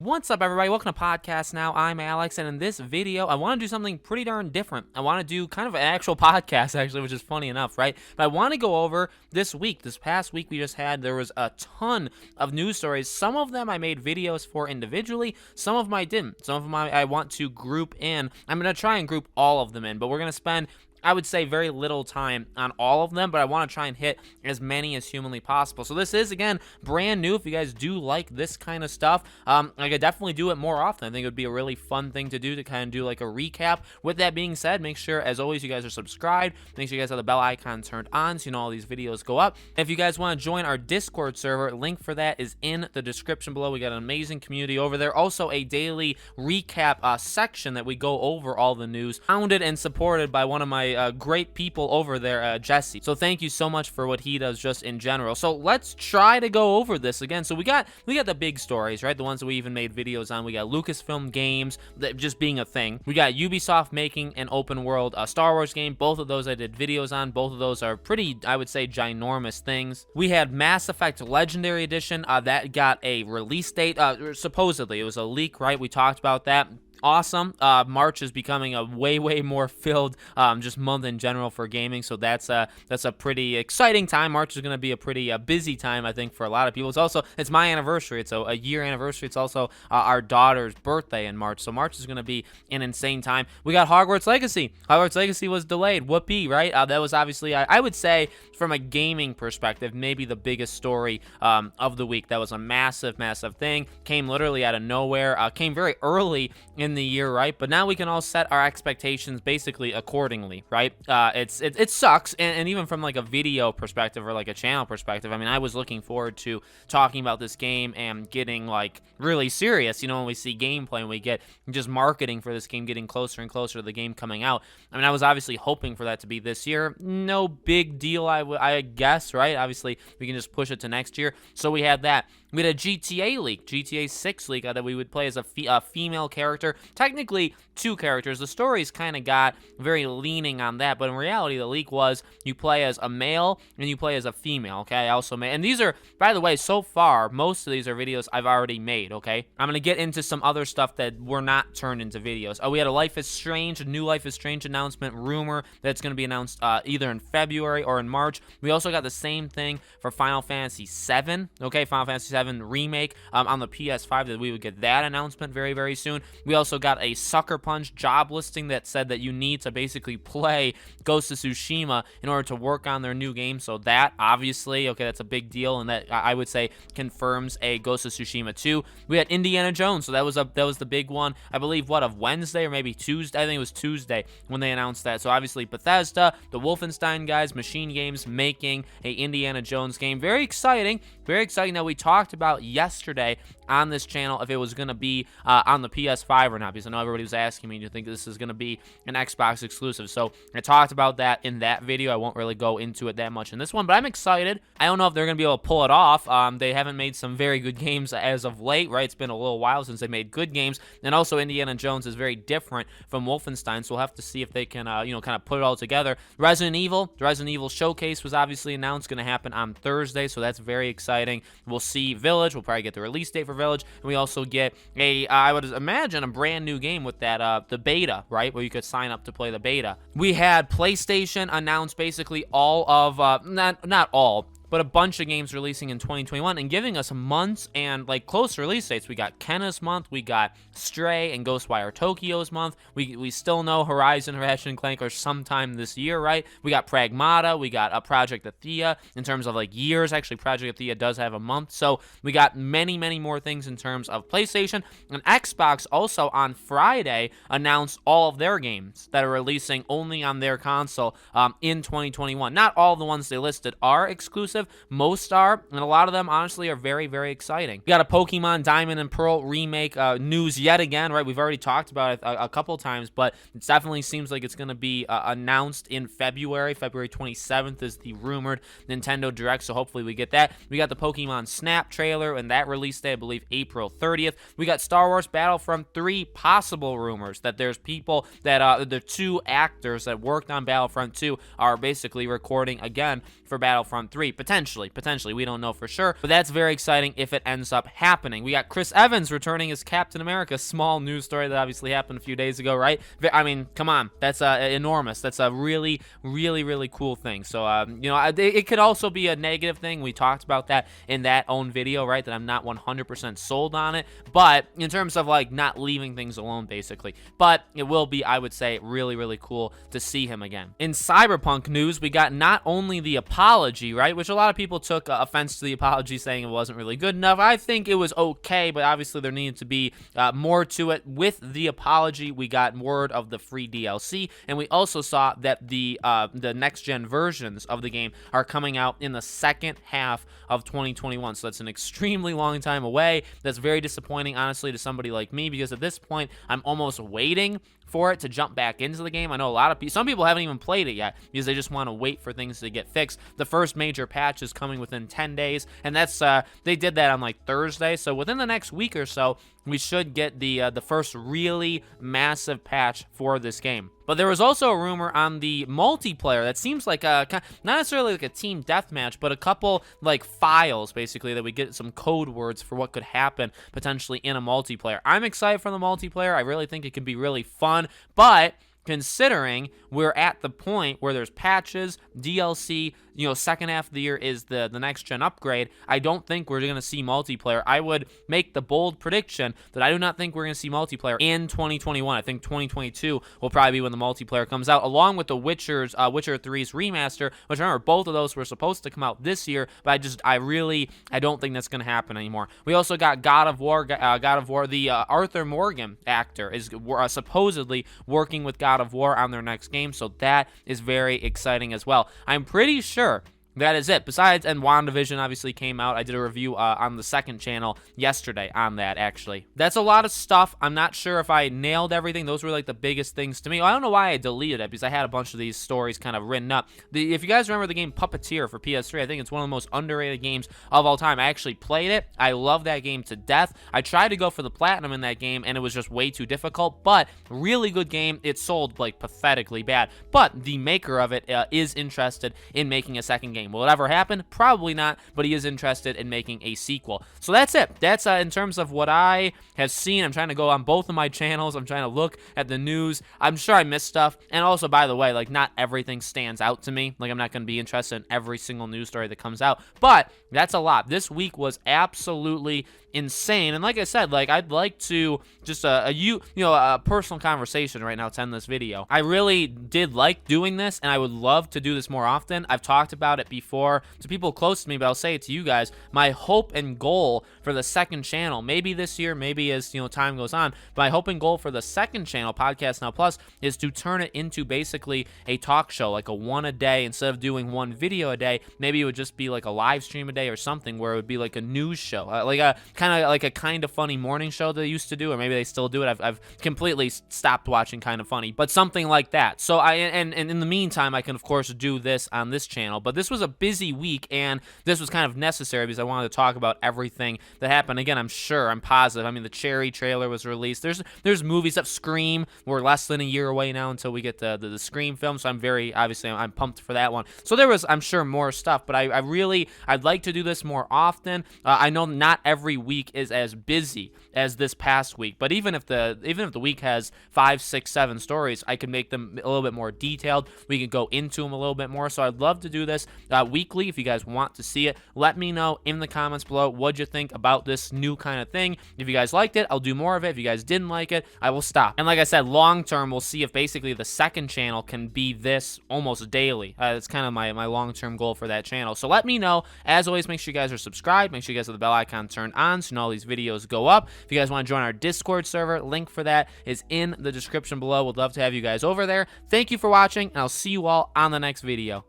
What's up, everybody? Welcome to Podcast Now. I'm Alex, and in this video, I want to do something pretty darn different. I want to do kind of an actual podcast, actually, which is funny enough, right? But I want to go over this past week we just had. There was a ton of news stories. Some of them I made videos for individually. Some of them I didn't. Some of them I want to group in. I'm going to try and group all of them in, but we're going to spend, I would say, very little time on all of them, but I want to try and hit as many as humanly possible. So this is, again, brand new. If you guys do like this kind of stuff, I could definitely do it more often. I think it would be a really fun thing to do, to kind of do like a recap. With that being said, make sure, as always, you guys are subscribed. Make sure you guys have the bell icon turned on so you know all these videos go up. If you guys want to join our Discord server, link for that is in the description below. We got an amazing community over there. Also, a daily recap section that we go over all the news, founded and supported by one of my great people over there, Jesse. So thank you so much for what he does just in general. So let's try to go over this again. So we got the big stories, right? The ones that we even made videos on. We got Lucasfilm Games that just being a thing. We got Ubisoft making an open world Star Wars game. Both of those I did videos on. Both of those are pretty, I would say, ginormous things. We had Mass Effect Legendary Edition that got a release date. Supposedly it was a leak, right? We talked about that. Awesome. March is becoming a way more filled just month in general for gaming, so that's a pretty exciting time. March is going to be a pretty busy time, I think, for a lot of people. It's my anniversary. It's a year anniversary. It's also our daughter's birthday in March, so March is going to be an insane time. We got Hogwarts Legacy. Hogwarts Legacy was delayed. Whoopee, right? That was obviously, I would say, from a gaming perspective, maybe the biggest story of the week. That was a massive thing. Came literally out of nowhere. Came very early in the year, right? But now we can all set our expectations basically accordingly, right? It sucks, and even from like a video perspective or like a channel perspective, I mean, I was looking forward to talking about this game and getting like really serious, when we see gameplay and we get just marketing for this game getting closer and closer to the game coming out. I mean, I was obviously hoping for that to be this year. No big deal, I guess, right? Obviously, we can just push it to next year. So we had that. We had a GTA leak, GTA 6 leak, that we would play as a female character. Technically, two characters. The stories kind of got very leaning on that, but in reality, the leak was you play as a male and you play as a female, okay? I also made, and these are, by the way, so far, most of these are videos I've already made, okay? I'm going to get into some other stuff that were not turned into videos. We had a new Life is Strange announcement, rumor that's going to be announced either in February or in March. We also got the same thing for Final Fantasy VII, okay? Final Fantasy VII Remake on the PS5, that we would get that announcement very soon. We also got a Sucker Punch job listing that said that you need to basically play Ghost of Tsushima in order to work on their new game. So that, obviously, okay, that's a big deal, and that, I would say, confirms a Ghost of Tsushima 2. We had Indiana Jones, so that was the big one, I believe, of Wednesday or maybe Tuesday. I think it was Tuesday when they announced that. So obviously Bethesda, the Wolfenstein guys, Machine Games, making a Indiana Jones game. Very exciting that we talked about yesterday on this channel if it was going to be on the PS5 or not, because I know everybody was asking me, do you think this is going to be an Xbox exclusive? So I talked about that in that video. I won't really go into it that much in this one, but I'm excited. I don't know if they're going to be able to pull it off. They haven't made some very good games as of late, right? It's been a little while since they made good games, and also Indiana Jones is very different from Wolfenstein, so we'll have to see if they can, kind of put it all together. The Resident Evil Showcase was obviously announced, going to happen on Thursday, so that's very exciting. We'll see Village. We'll probably get the release date for Village, and we also get I would imagine, a brand new game with that the beta, right, where you could sign up to play the beta. We had PlayStation announce basically all of not all, but a bunch of games releasing in 2021 and giving us months and like close release dates. We got Kenna's month, we got Stray and Ghostwire Tokyo's month. We still know Horizon, Ratchet and Clank are sometime this year, right? We got Pragmata, we got a Project Athea in terms of like years. Actually, Project Athea does have a month, so we got many more things in terms of PlayStation. And Xbox also on Friday announced all of their games that are releasing only on their console in 2021. Not all the ones they listed are exclusive. Most are, and a lot of them honestly are very exciting. We got a Pokemon Diamond and Pearl remake news yet again, right? We've already talked about it a couple times, but it definitely seems like it's going to be announced in February. February 27th is the rumored Nintendo Direct, so hopefully we get that. We got the Pokemon Snap trailer, and that release day, I believe, April 30th. We got Star Wars Battlefront 3 possible rumors that there's people that the two actors that worked on Battlefront 2 are basically recording again for Battlefront 3. Potentially, we don't know for sure, but that's very exciting if it ends up happening. We got Chris Evans returning as Captain America. Small news story that obviously happened a few days ago, right? I mean, come on, that's enormous. That's a really, really, really cool thing. So, you know, it could also be a negative thing. We talked about that in that own video, right? That I'm not 100% sold on it, but in terms of like not leaving things alone, basically. But it will be, I would say, really, really cool to see him again. In Cyberpunk news, we got not only the apology, right, which a lot of people took offense to the apology, saying it wasn't really good enough. I think it was okay, but obviously there needed to be more to it. With the apology, we got word of the free DLC, and we also saw that the next-gen versions of the game are coming out in the second half of 2021, so that's an extremely long time away. That's very disappointing, honestly, to somebody like me, because at this point, I'm almost waiting for it to jump back into the game. I know a lot of people, some people haven't even played it yet because they just want to wait for things to get fixed. The first major patch is coming within 10 days, and that's they did that on like Thursday, so within the next week or so, we should get the first really massive patch for this game. But there was also a rumor on the multiplayer that seems like not necessarily like a team deathmatch, but a couple like files basically that we get some code words for what could happen potentially in a multiplayer. I'm excited for the multiplayer. I really think it could be really fun, but considering we're at the point where there's patches, DLC, you know, second half of the year is the next gen upgrade, I don't think we're going to see multiplayer. I would make the bold prediction that I do not think we're going to see multiplayer in 2021. I think 2022 will probably be when the multiplayer comes out, along with the Witcher 3's remaster, which remember, both of those were supposed to come out this year, but I don't think that's going to happen anymore. We also got God of War. The Arthur Morgan actor is supposedly working with God of War on their next game, so that is very exciting as well. I'm pretty sure that is it. Besides, and WandaVision obviously came out. I did a review on the second channel yesterday on that, actually. That's a lot of stuff. I'm not sure if I nailed everything. Those were like the biggest things to me. I don't know why I deleted it, because I had a bunch of these stories kind of written up. If you guys remember the game Puppeteer for PS3, I think it's one of the most underrated games of all time. I actually played it. I love that game to death. I tried to go for the platinum in that game, and it was just way too difficult, but really good game. It sold like pathetically bad, but the maker of it is interested in making a second game. Will it ever happen? Probably not, but he is interested in making a sequel. So that's it. That's in terms of what I have seen. I'm trying to go on both of my channels. I'm trying to look at the news. I'm sure I missed stuff. And also, by the way, like, not everything stands out to me. Like, I'm not going to be interested in every single news story that comes out, but that's a lot. This week was absolutely insane. And like I said, like, I'd like to just a personal conversation right now to end this video. I really did like doing this, and I would love to do this more often. I've talked about it before to people close to me, but I'll say it to you guys. My hope and goal for the second channel, maybe this year, maybe as time goes on, but my hope and goal for the second channel, Podcast Now Plus, is to turn it into basically a talk show, like a one a day. Instead of doing one video a day, maybe it would just be like a live stream a day or something, where it would be like a news show, like a kind of funny morning show they used to do, or maybe they still do it. I've completely stopped watching Kind of Funny, but something like that. So and in the meantime, I can of course do this on this channel. But this was a busy week, and this was kind of necessary because I wanted to talk about everything that happened. Again, I'm positive. I mean, the Cherry trailer was released. There's movies that Scream. We're less than a year away now until we get the Scream film, so I'm pumped for that one. So there was, I'm sure, more stuff, but I'd like to do this more often. I know not every week is as busy as this past week, but even if the week has 5, 6, 7 stories, I can make them a little bit more detailed. We can go into them a little bit more. So I'd love to do this weekly. If you guys want to see it, let me know in the comments below what you think about this new kind of thing. If you guys liked it, I'll do more of it. If you guys didn't like it, I will stop. And like I said, long term, we'll see if basically the second channel can be this almost daily. It's kind of my long-term goal for that channel. So let me know. As always, make sure you guys are subscribed. Make sure you guys have the bell icon turned on so you know all these videos go up. If you guys want to join our Discord server, link for that is in the description below. Would love to have you guys over there. Thank you for watching, and I'll see you all on the next video.